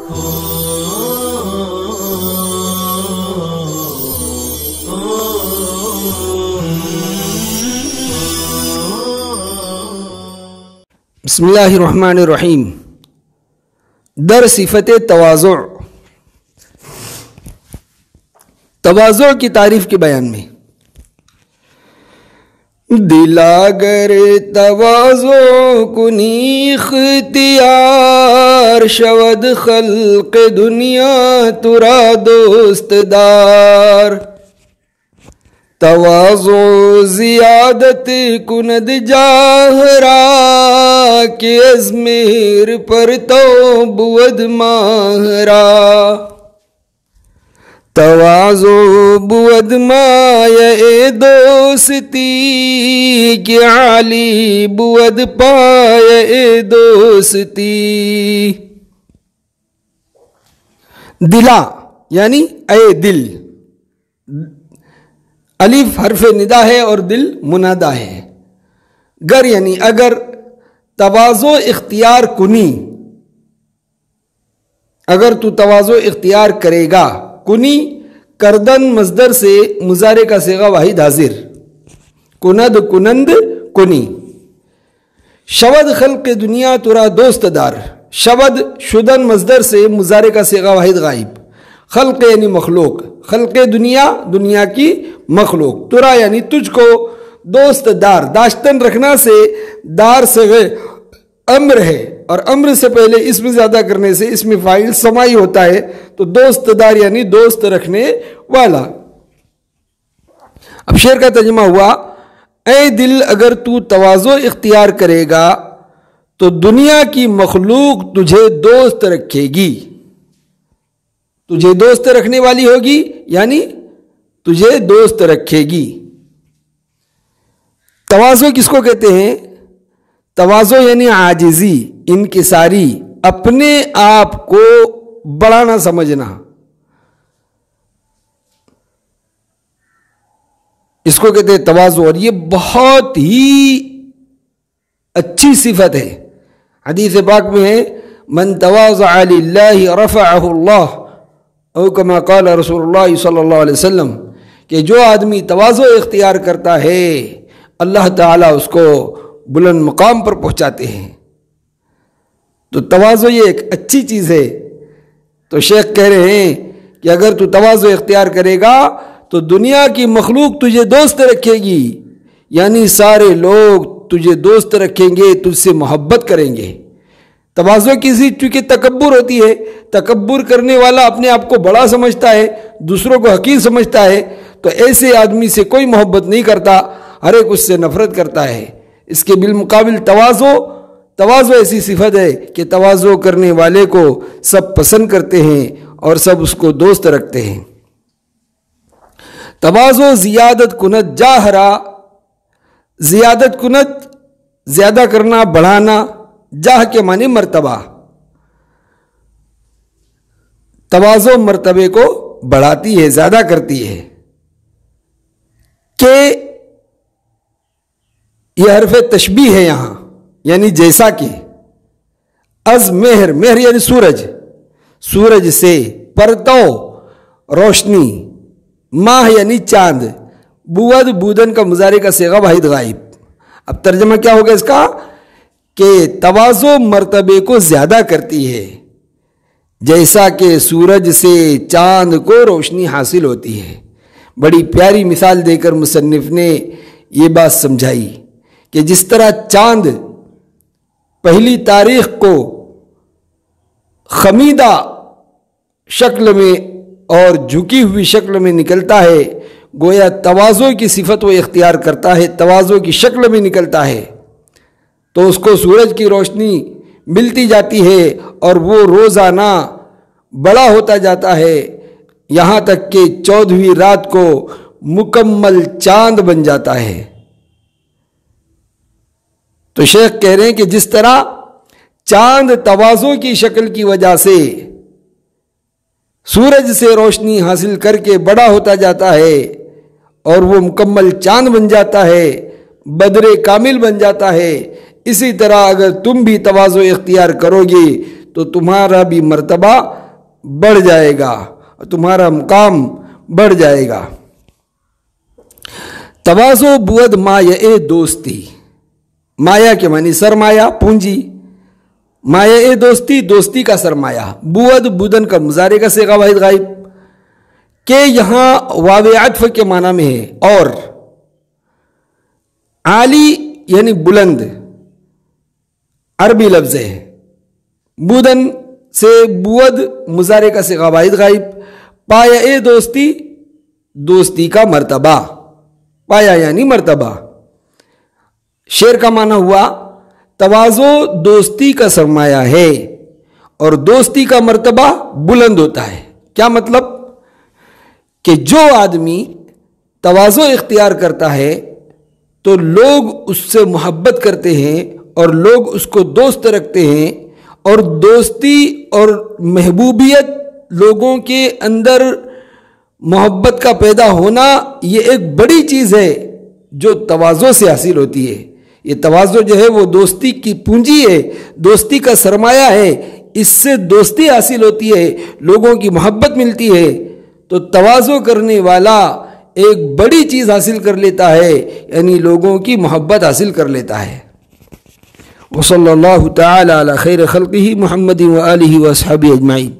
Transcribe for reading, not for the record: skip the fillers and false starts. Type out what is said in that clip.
بسم اللہ الرحمن الرحیم۔ در صفت تواضع، تواضع کی تعریف کے بیان میں، دل اگر تواضع کنی اختیار، شود خلق دنیا ترا دوست دار، تواضع زیادت کند جاہرا، کہ از مہر پر تو بود ماہرا، تواضع بود مایہ دوستی، کہ عالی بود پایہ دوستی۔ دلا یعنی اے دل، الف حرف ندا ہے اور دل منادا ہے۔ گر یعنی اگر، تواضع اختیار کنی، اگر تو تواضع اختیار کرے گا، کنی کردن مصدر سے مضارع کا صیغہ واحد حاضر، کند کنند کنی۔ شود خلق دنیا ترا دوست دار، شود شدن مصدر سے مضارع کا صیغہ واحد غائب، خلق یعنی مخلوق، خلق دنیا دنیا کی مخلوق، ترا یعنی تجھ کو دوست دار، داشتن رکھنا سے دار صیغہ امر ہے، اور امر سے پہلے اسم زیادہ کرنے سے اسم فاعل سمائی ہوتا ہے، تو دوست دار یعنی دوست رکھنے والا۔ اب شعر کا ترجمہ ہوا، اے دل اگر تو تواضع اختیار کرے گا تو دنیا کی مخلوق تجھے دوست رکھے گی، تجھے دوست رکھنے والی ہوگی، یعنی تجھے دوست رکھے گی۔ تواضع کس کو کہتے ہیں؟ تواضع یعنی عاجزی، انکساری، اپنے آپ کو بڑا نہ سمجھنا، اس کو کہتے ہیں تواضع، اور یہ بہت ہی اچھی صفت ہے۔ حدیث پاک میں ہے، من تواضع للہ رفعہ اللہ، او کما قال رسول اللہ صلی اللہ علیہ وسلم، کہ جو آدمی تواضع اختیار کرتا ہے اللہ تعالیٰ اس کو بلند مقام پر پہنچاتے ہیں۔ تو تواضع یہ ایک اچھی چیز ہے۔ تو شیخ کہہ رہے ہیں کہ اگر تو تواضع اختیار کرے گا تو دنیا کی مخلوق تجھے دوست رکھے گی، یعنی سارے لوگ تجھے دوست رکھیں گے، تجھ سے محبت کریں گے۔ تواضع کی ضد چونکہ تکبر ہوتی ہے، تکبر کرنے والا اپنے آپ کو بڑا سمجھتا ہے، دوسروں کو حقیر سمجھتا ہے، تو ایسے آدمی سے کوئی محبت نہیں کرتا، ہر ایک اس سے نفرت کرتا ہے۔ اس کے بالمقابل تواضع ایسی صفت ہے کہ تواضع کرنے والے کو سب پسند کرتے ہیں اور سب اس کو دوست رکھتے ہیں۔ تواضع زیادت کنت جاہرا، زیادت کنت زیادہ کرنا، بڑھانا، جاہ کے معنی مرتبہ، تواضع مرتبے کو بڑھاتی ہے، زیادہ کرتی ہے۔ کہ یہ حرف تشبیہ ہے یہاں، یعنی جیسا کہ، از مہر، مہر یعنی سورج، سورج سے، پرتو روشنی، ماہ یعنی چاند، بود بودن کا مضارع کا صیغہ واحد غائب۔ اب ترجمہ کیا ہوگا اس کا؟ کہ تواضع مرتبے کو زیادہ کرتی ہے، جیسا کہ سورج سے چاند کو روشنی حاصل ہوتی ہے۔ بڑی پیاری مثال دے کر مصنف نے یہ بات سمجھائی کہ جس طرح چاند پہلی تاریخ کو خمیدہ شکل میں اور جھکی ہوئی شکل میں نکلتا ہے، گویا تواضع کی صفت وہ اختیار کرتا ہے، تواضع کی شکل میں نکلتا ہے، تو اس کو سورج کی روشنی ملتی جاتی ہے اور وہ روزانہ بڑا ہوتا جاتا ہے، یہاں تک کہ 14ویں رات کو مکمل چاند بن جاتا ہے۔ تو شیخ کہہ رہے ہیں کہ جس طرح چاند تواضع کی شکل کی وجہ سے سورج سے روشنی حاصل کر کے بڑا ہوتا جاتا ہے اور وہ مکمل چاند بن جاتا ہے، بدر کامل بن جاتا ہے، اسی طرح اگر تم بھی تواضع اختیار کرو گے تو تمہارا بھی مرتبہ بڑھ جائے گا اور تمہارا مقام بڑھ جائے گا۔ تواضع بود مایہ دوستی، مایا کے معنی سرمایہ، پونجی، مایہ دوستی، دوستی کا سرمایہ، بود بودن کا مضارع کا صیغہ واحد غائب کہ یہاں واو عطف کے معنی میں ہے، اور عالی یعنی بلند عربی لفظ ہے، بودن سے بود مضارع کا صیغہ واحد غائب، پایا دوستی، دوستی کا مرتبہ، پایا یعنی مرتبہ۔ شعر کا معنی ہوا تواضع دوستی کا سرمایہ ہے اور دوستی کا مرتبہ بلند ہوتا ہے۔ کیا مطلب؟ کہ جو آدمی تواضع اختیار کرتا ہے تو لوگ اس سے محبت کرتے ہیں اور لوگ اس کو دوست رکھتے ہیں، اور دوستی اور محبوبیت لوگوں کے اندر محبت کا پیدا ہونا یہ ایک بڑی چیز ہے جو تواضع سے حاصل ہوتی ہے۔ یہ تواضع جو ہے وہ دوستی کی پونجی ہے، دوستی کا سرمایہ ہے، اس سے دوستی حاصل ہوتی ہے، لوگوں کی محبت ملتی ہے۔ تو تواضع کرنے والا ایک بڑی چیز حاصل کر لیتا ہے، یعنی لوگوں کی محبت حاصل کر لیتا ہے۔ وصلی اللہ تعالی علی خیر خلقہ محمد و آلہ و اصحابہ اجمعین۔